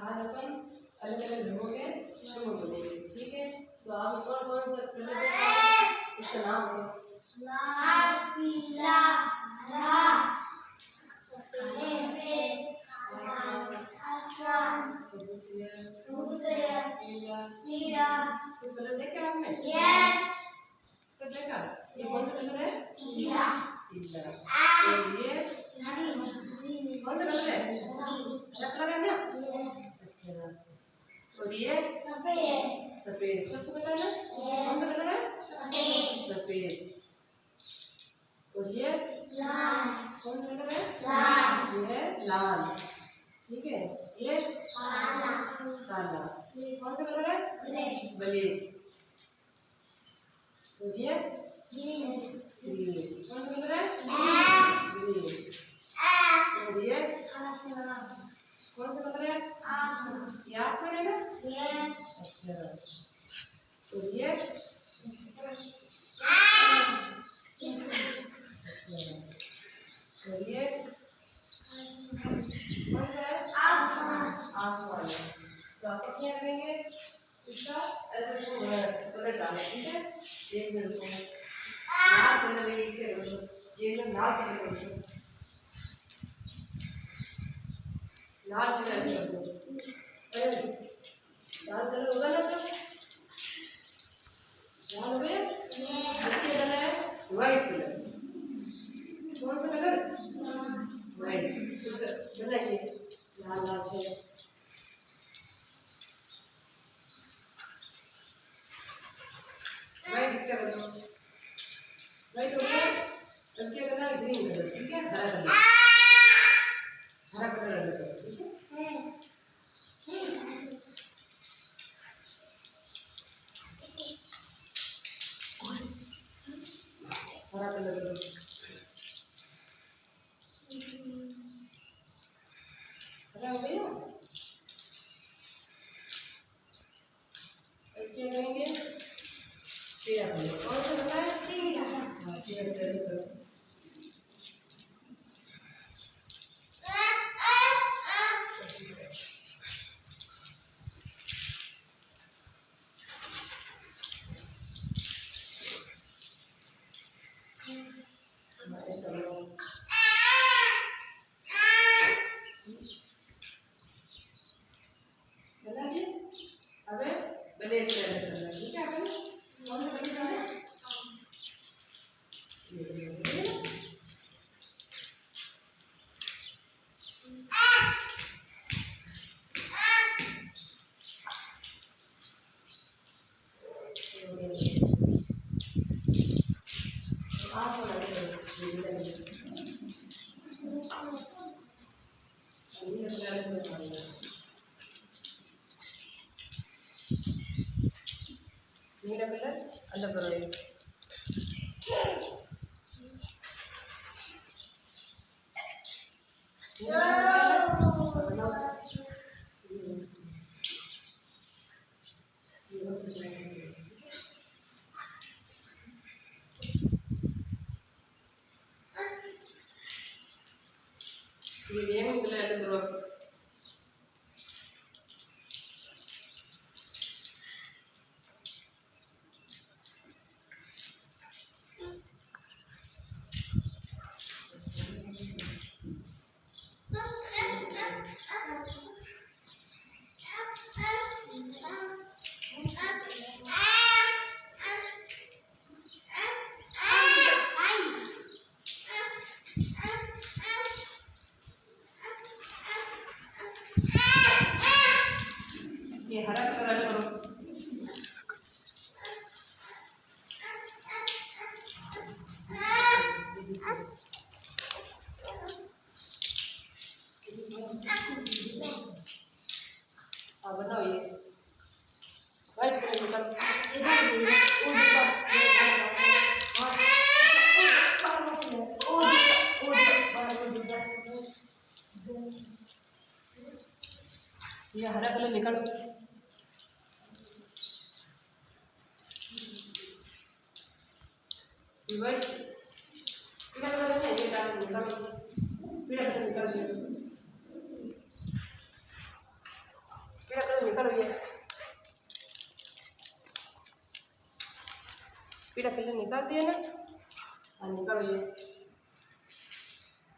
आज अपन अलग अलग रंगों के शब्द बोलेंगे, ठीक है। तो आप कौन कौन सा कलर उसका नाम बताओ। लाल, पीला, हरा, सफेद, आसमान, नीला। सब कलर देखे आपने? यस। सब देखा? ये कौन सा कलर है? पीला। पीला। और ये कौन सा कलर है? हरा कलर है ना? अच्छा। और ये सफेद। सफेद। सबको पता है ना? कौन सा कलर है? सफेद। और ये लाल। कौन सा कलर है? लाल। ये है लाल, ठीक है। ये काला। काला। ये कौन सा कलर है? ब्लैक। ब्लैक। और ये ग्रीन। ग्रीन। कौन सा कलर है? ग्रीन। और ये आसमान। कौन सा कलर है? आसमान। ये आसमान है ना? यस। अच्छा। और ये और ये कौन सा है? आसमान। आसमान। तो आप क्या करेंगे? इसका कलर डालें, ठीक है। एक मिनट को लाल कलर ये जो लाल कलर कर दो, लाल कलर कर दो। लाल कलर होगा ना सब? लाल हो गया? इसके कलर है व्हाइट कलर। कौन सा कलर? व्हाइट। उसका बनाइए लाल लाल से। व्हाइट क्या करो? व्हाइट हो गया। अब क्या करना है? ग्रीन कलर, ठीक है। हरा कलर, हरा कलर अलग करो, ठीक है। हरा कलर करो। हरा हो गया। अब क्या करेंगे? पीला कलर। कौन सा कलर है? पीला। हाँ, पीला कलर करो। ऐसा करो। बना दिया? अब ब्लैक कलर करना, ठीक है। अपन कौन सा कलर करना है? ये कलर करेंगे। आप वाला कलर नीला कलर करना। नीला कलर अलग करो एक। ये गेम कलर अलग करो। ये हरा कलर अलग करो। अब बनाओ ये व्हाइट कलर निकालो। ये हरा कलर निकालो। व्हाइट पीला कलर है, ये डाल निकालो। पीला कलर निकाल दिया। निकलो ये पीला कलर निकाल दिया ना, और निकलो ये